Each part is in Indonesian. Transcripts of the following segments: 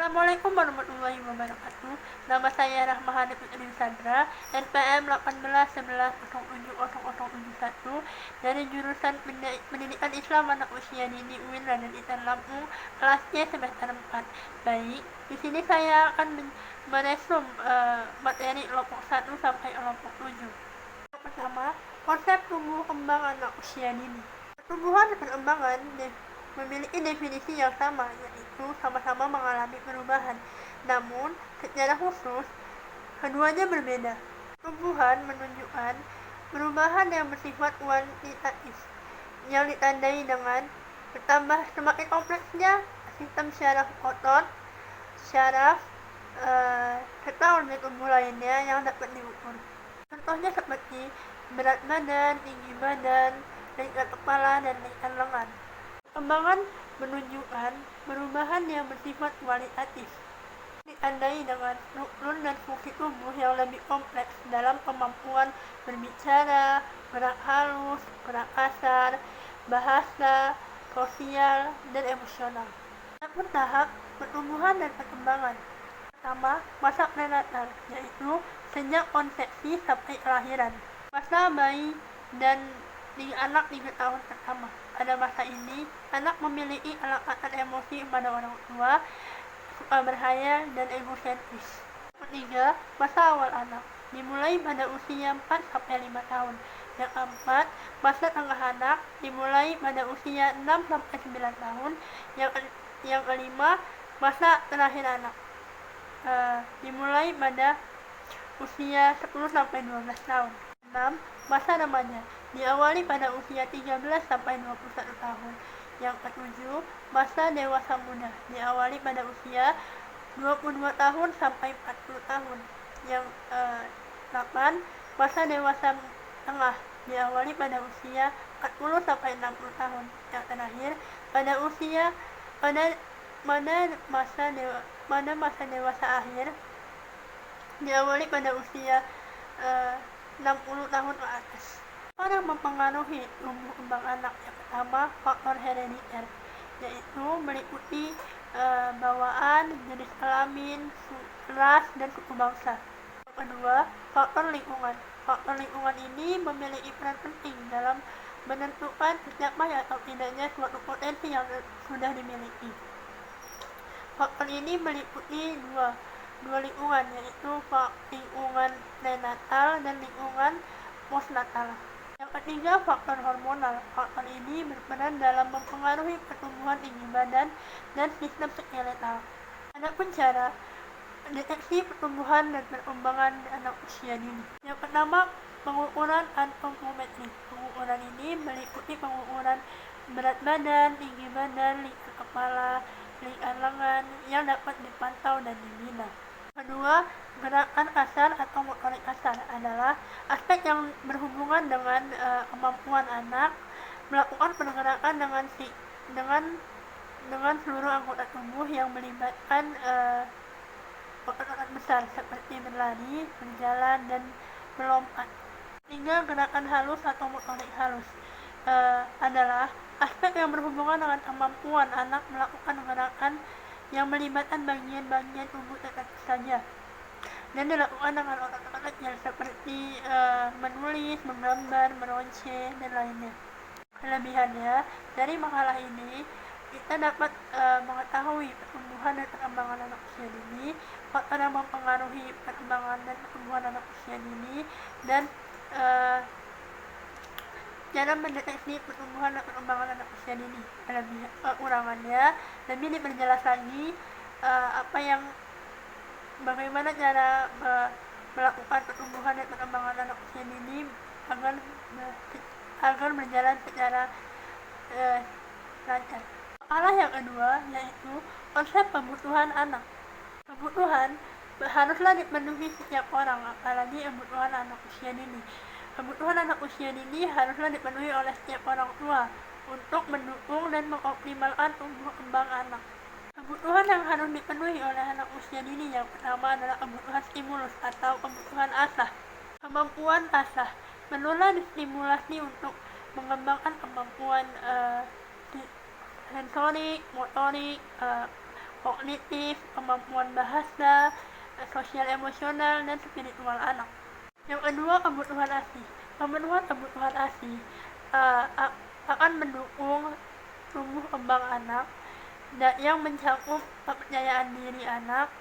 Assalamualaikum warahmatullahi wabarakatuh. Nama saya Rahmahani Putri Sandra, NPM 1811070071 dari jurusan Pendidikan Islam Anak Usia Dini UIN Raden Intan Lampung, kelas C semester 4. Baik, di sini saya akan meresum materi kelompok 1 sampai kelompok 7. Yang pertama, konsep tumbuh kembang anak usia dini. Pertumbuhan dan perkembangan memiliki definisi yang sama, yaitu sama-sama mengalami perubahan. Namun, secara khusus, keduanya berbeda. Pertumbuhan menunjukkan perubahan yang bersifat kuantitatif, yang ditandai dengan bertambah semakin kompleksnya sistem syaraf otot, syaraf, serta organ tubuh lainnya yang dapat diukur. Contohnya seperti berat badan, tinggi badan, lingkar kepala, dan lingkar lengan. Perkembangan menunjukkan perubahan yang bersifat kualitatif, ditandai dengan struktur dan fungsi tubuh yang lebih kompleks dalam kemampuan berbicara, gerak halus, gerak kasar, bahasa, sosial, dan emosional. Ada tahap pertumbuhan dan perkembangan. Pertama, masa prenatal, yaitu sejak konsepsi sampai kelahiran. Masa bayi dan anak 3 tahun pertama. Pada masa ini, anak memiliki kelekatan emosi pada orang tua, suka berhayal, dan egosentris. Ketiga, masa awal anak, dimulai pada usia 4-5 tahun. Yang keempat, masa tengah anak, dimulai pada usia 6-9 tahun. Yang kelima, masa terakhir anak, dimulai pada usia 10-12 tahun. 6. Masa remaja, diawali pada usia 13-21 tahun. Yang ketujuh, masa dewasa muda, diawali pada usia 22 tahun sampai 40 tahun. Yang 8, masa dewasa tengah, diawali pada usia 40 sampai 60 tahun. Yang terakhir, pada masa dewasa akhir, diawali pada usia 60 tahun ke atas. Faktor yang mempengaruhi tumbuh kembang anak, yang pertama, faktor herediter, yaitu meliputi bawaan, jenis kelamin, ras, dan suku bangsa. Yang kedua, faktor lingkungan. Faktor lingkungan ini memiliki peran penting dalam menentukan tercapai atau tidaknya suatu potensi yang sudah dimiliki. Faktor ini meliputi dua lingkungan, yaitu lingkungan prenatal dan lingkungan postnatal. Yang ketiga, faktor hormonal. Faktor ini berperan dalam mempengaruhi pertumbuhan tinggi badan dan sistem skeletal. Adapun cara deteksi pertumbuhan dan perkembangan anak usia dini. Yang pertama, pengukuran antropometri. Pengukuran ini meliputi pengukuran berat badan, tinggi badan, lingkar kepala, lingkar lengan yang dapat dipantau dan dibina. Kedua, gerakan kasar atau motorik kasar adalah aspek yang berhubungan dengan kemampuan anak melakukan pergerakan dengan seluruh anggota tubuh yang melibatkan otot-otot besar seperti berlari, berjalan, dan melompat. Tiga, gerakan halus atau motorik halus adalah aspek yang berhubungan dengan kemampuan anak melakukan gerakan yang melibatkan bagian-bagian tubuh tertentu saja dan dilakukan dengan otot-ototnya seperti menulis, menggambar, meronce, dan lainnya. Kelebihannya, dari makalah ini kita dapat mengetahui pertumbuhan dan perkembangan anak usia dini, faktor yang mempengaruhi perkembangan dan pertumbuhan anak usia dini, dan cara mendeteksi pertumbuhan dan perkembangan anak usia dini. Kekurangannya lebih diperjelas lagi bagaimana cara melakukan pertumbuhan dan perkembangan anak usia dini agar berjalan secara lancar. Makalah yang kedua yaitu konsep kebutuhan anak. Kebutuhan haruslah dipenuhi setiap orang, apalagi kebutuhan anak usia dini. Kebutuhan anak usia dini haruslah dipenuhi oleh setiap orang tua untuk mendukung dan mengoptimalkan tumbuh kembang anak. Kebutuhan yang harus dipenuhi oleh anak usia dini yang pertama adalah kebutuhan stimulus atau kebutuhan asah. Kemampuan asah perlulah distimulasi untuk mengembangkan kemampuan sensorik, motorik, kognitif, kemampuan bahasa, sosial emosional, dan spiritual anak. Yang kedua, kebutuhan ASI. Pemenuhan kebutuhan ASI akan mendukung tumbuh kembang anak yang mencakup kepercayaan diri anak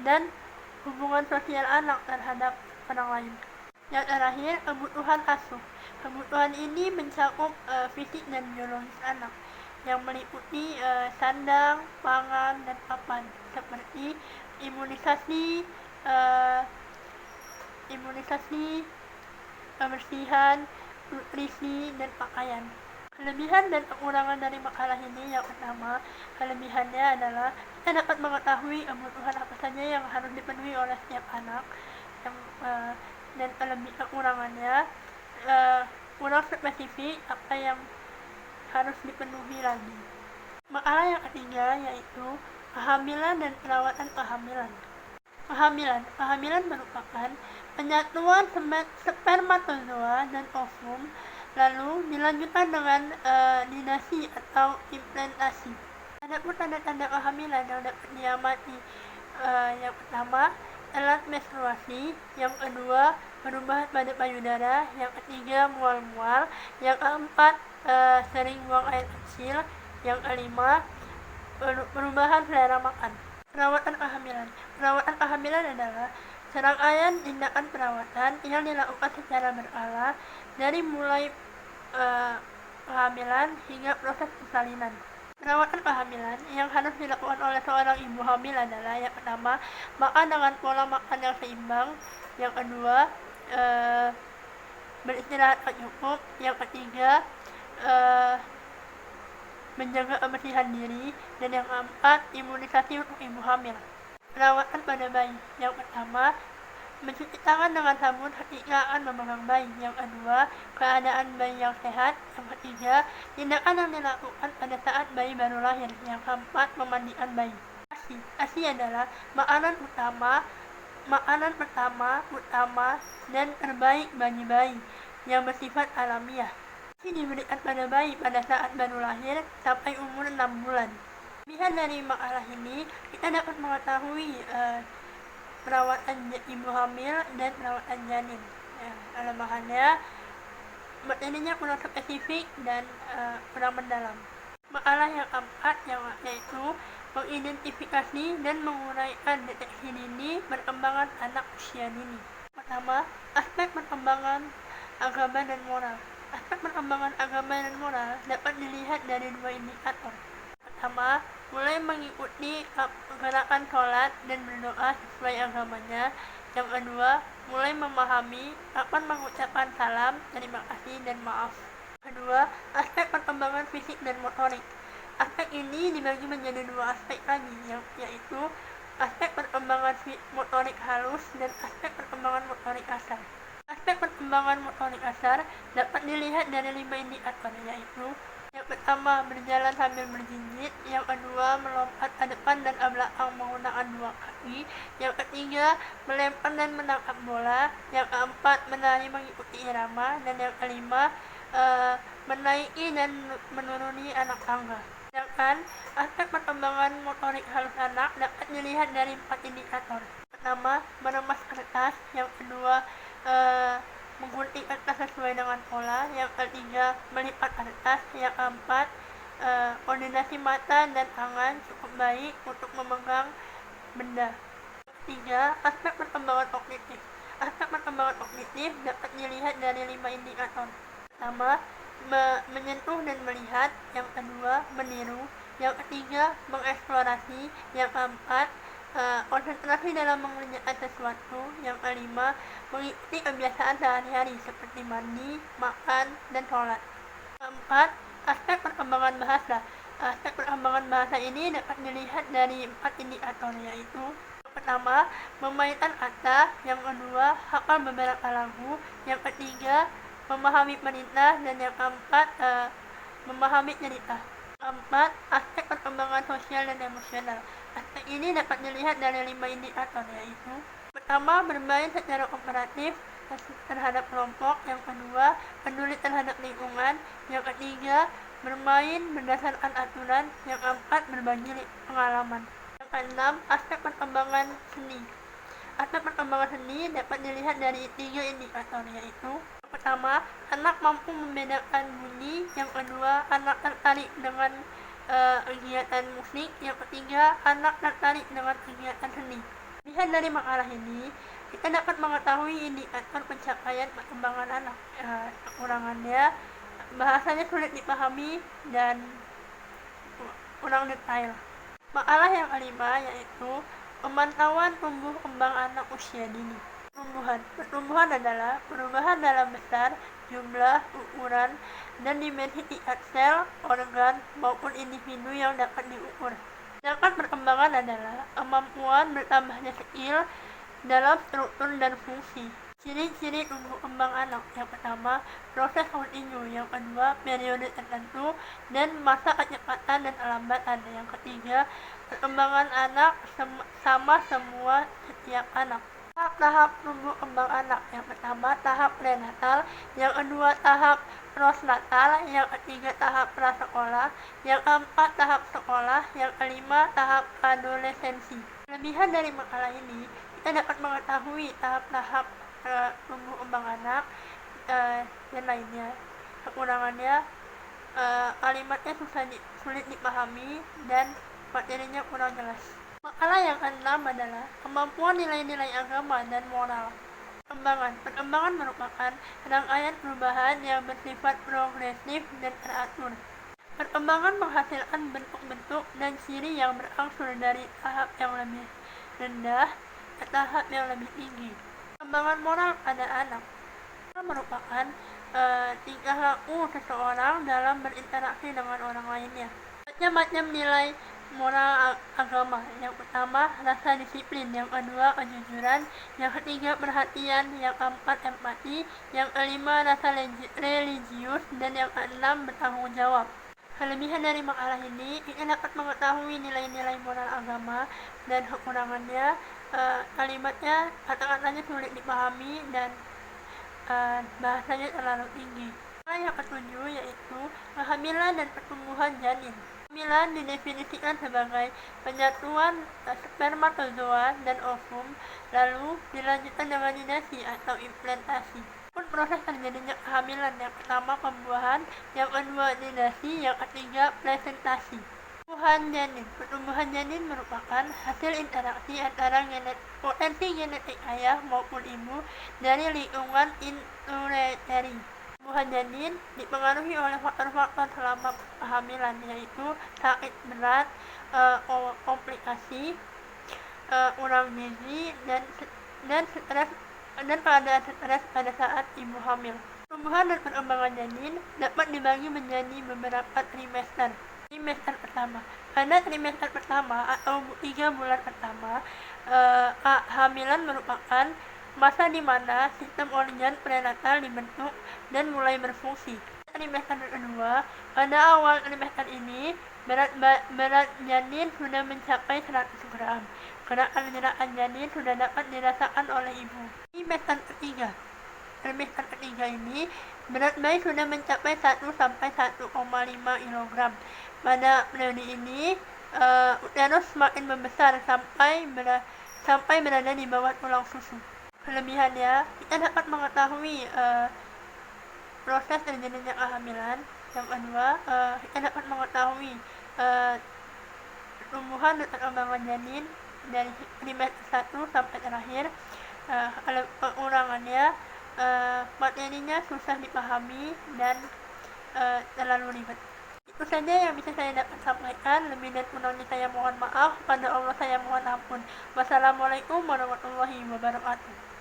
dan hubungan sosial anak terhadap orang lain. Yang terakhir, kebutuhan asuh. Kebutuhan ini mencakup fisik dan biologis anak yang meliputi sandang, pangan, dan papan seperti imunisasi, kebersihan, nutrisi, dan pakaian. Kelebihan dan kekurangan dari makalah ini, yang pertama, kelebihannya adalah kita dapat mengetahui kebutuhan apa saja yang harus dipenuhi oleh setiap anak, dan kekurangannya kurang spesifik apa yang harus dipenuhi lagi. Makalah yang ketiga yaitu kehamilan dan perawatan kehamilan. Kehamilan merupakan penyatuan spermatozoa dan ovum lalu dilanjutkan dengan dinasi atau implantasi. Adapun tanda-tanda kehamilan yang dapat diamati, yang pertama telat menstruasi, yang kedua perubahan pada payudara, yang ketiga mual-mual, yang keempat sering buang air kecil, yang kelima perubahan selera makan. Perawatan kehamilan adalah serangkaian tindakan perawatan yang dilakukan secara berkala dari mulai kehamilan hingga proses persalinan. Perawatan kehamilan yang harus dilakukan oleh seorang ibu hamil adalah yang pertama, makan dengan pola makan yang seimbang, yang kedua, beristirahat cukup, yang ketiga, menjaga kebersihan diri, dan yang keempat, imunisasi untuk ibu hamil. Perawatan pada bayi, yang pertama, mencuci tangan dengan sabun ketika akan memegang bayi, yang kedua, keadaan bayi yang sehat, yang ketiga, tindakan yang dilakukan pada saat bayi baru lahir, yang keempat, memandikan bayi. ASI adalah makanan pertama, utama, dan terbaik bagi bayi yang bersifat alamiah. ASI diberikan pada bayi pada saat baru lahir sampai umur 6 bulan. Lihat dari makalah ini, kita dapat mengetahui perawatan ibu hamil dan perawatan janin. Kelemahannya, materinya kurang spesifik dan kurang mendalam. Makalah yang keempat yaitu mengidentifikasi dan menguraikan deteksi dini perkembangan anak usia dini. Pertama, aspek perkembangan agama dan moral. Aspek perkembangan agama dan moral dapat dilihat dari dua indikator. Pertama, mulai mengikuti gerakan sholat dan berdoa sesuai agamanya. Yang kedua, mulai memahami kapan mengucapkan salam, terima kasih, dan maaf. Kedua, aspek perkembangan fisik dan motorik. Aspek ini dibagi menjadi dua aspek lagi, yaitu aspek perkembangan motorik halus dan aspek perkembangan motorik kasar. Aspek perkembangan motorik kasar dapat dilihat dari 5 indikator, yaitu yang pertama, berjalan sambil berjinjit, yang kedua, melompat ke depan dan ke belakang menggunakan 2 kaki, yang ketiga, melempar dan menangkap bola, yang keempat, menari mengikuti irama, dan yang kelima, menaiki dan menuruni anak tangga. Sedangkan aspek perkembangan motorik halus anak dapat dilihat dari 4 indikator. Pertama, meremas kertas, yang kedua, menggunting kertas sesuai dengan pola, yang ketiga, melipat kertas, yang keempat, koordinasi mata dan tangan cukup baik untuk memegang benda. Ketiga, aspek perkembangan kognitif. Aspek perkembangan kognitif dapat dilihat dari 5 indikator. Pertama, menyentuh dan melihat, yang kedua, meniru, yang ketiga, mengeksplorasi, yang keempat, konsentrasi dalam mengerjakan sesuatu, yang kelima, mengikuti kebiasaan sehari-hari seperti mandi, makan, dan sholat. Keempat, aspek perkembangan bahasa. Aspek perkembangan bahasa ini dapat dilihat dari 4 indikator, yaitu yang pertama, memainkan kata, yang kedua, hafal beberapa lagu, yang ketiga, memahami perintah, dan yang keempat, memahami cerita. Keempat, aspek perkembangan sosial dan emosional. Aspek ini dapat dilihat dari 5 indikator, yaitu pertama, bermain secara kooperatif terhadap kelompok, yang kedua, peduli terhadap lingkungan, yang ketiga, bermain berdasarkan aturan, yang keempat, berbagi pengalaman. Yang Keenam, aspek perkembangan seni. Aspek perkembangan seni dapat dilihat dari 3 indikator, yaitu yang pertama, anak mampu membedakan bunyi, yang kedua, anak tertarik dengan kegiatan musik, yang ketiga, anak tertarik dengan kegiatan seni. Lihat dari makalah ini, kita dapat mengetahui indikator pencapaian perkembangan anak. Kekurangannya, bahasanya sulit dipahami dan kurang detail. Makalah yang kelima yaitu pemantauan tumbuh kembang anak usia dini. Pertumbuhan adalah perubahan dalam besar, jumlah, ukuran, dan dimensi tingkat sel, organ, maupun individu yang dapat diukur. Sedangkan perkembangan adalah kemampuan bertambahnya skill dalam struktur dan fungsi. Ciri-ciri tumbuh kembang anak: yang pertama, proses kontinu; yang kedua, periode tertentu dan masa kecepatan dan kelambatan; yang ketiga, perkembangan anak sama semua setiap anak. Tahap tumbuh kembang anak: yang pertama, tahap prenatal; yang kedua, tahap postnatal; yang ketiga, tahap prasekolah; yang keempat, tahap sekolah; yang kelima, tahap adolescensi. Kelebihan dari makalah ini, kita dapat mengetahui tahap-tahap tumbuh kembang anak dan lainnya. Kekurangannya, kalimatnya sulit dipahami dan materinya kurang jelas. Makalah yang keenam adalah kemampuan nilai-nilai agama dan moral. Perkembangan merupakan rangkaian perubahan yang bersifat progresif dan teratur. Perkembangan menghasilkan bentuk-bentuk dan ciri yang berangsur dari tahap yang lebih rendah ke tahap yang lebih tinggi. Perkembangan moral pada anak merupakan tingkah laku seseorang dalam berinteraksi dengan orang lainnya. Macam-macam nilai moral agama: yang pertama, rasa disiplin; yang kedua, kejujuran; yang ketiga, perhatian; yang keempat, empati; yang kelima, rasa religius; dan yang keenam, bertanggung jawab. Kelebihan dari makalah ini, kita dapat mengetahui nilai-nilai moral agama dan kekurangannya, kalimatnya, kata-katanya sulit dipahami dan bahasanya terlalu tinggi. Yang ketujuh yaitu kehamilan dan pertumbuhan janin. Kehamilan didefinisikan sebagai penyatuan spermatozoa dan ovum, lalu dilanjutkan dengan dinasi atau implantasi. Proses terjadinya kehamilan: yang pertama, pembuahan; yang kedua, dinasi; yang ketiga, presentasi. Pertumbuhan janin merupakan hasil interaksi antara potensi genetik ayah maupun ibu dari lingkungan intrauteri. Pertumbuhan janin dipengaruhi oleh faktor-faktor selama kehamilan, yaitu sakit berat, komplikasi, kurang gizi, dan stres dan keadaan stres pada saat ibu hamil. Pertumbuhan dan perkembangan janin dapat dibagi menjadi beberapa trimester. Trimester pertama. Pada trimester pertama atau 3 bulan pertama, kehamilan merupakan masa di mana sistem organ prenatal dibentuk dan mulai berfungsi. Trimester kedua, pada awal trimester ini, berat janin sudah mencapai 100 gram. Gerakan janin sudah dapat dirasakan oleh ibu. Trimester ketiga ini, berat bayi sudah mencapai 1-1,5 kg. Pada periode ini, uterus semakin membesar sampai berada di bawah tulang susu. Kelebihannya, kita dapat mengetahui proses terjadinya kehamilan. Yang kedua, kita dapat mengetahui pertumbuhan dan perkembangan janin dari trimester 1 sampai terakhir. Kekurangannya, materinya susah dipahami dan terlalu ribet. Itu saja yang bisa saya dapat sampaikan. Lebih dan kurangnya saya mohon maaf. Pada Allah saya mohon ampun. Wassalamualaikum warahmatullahi wabarakatuh.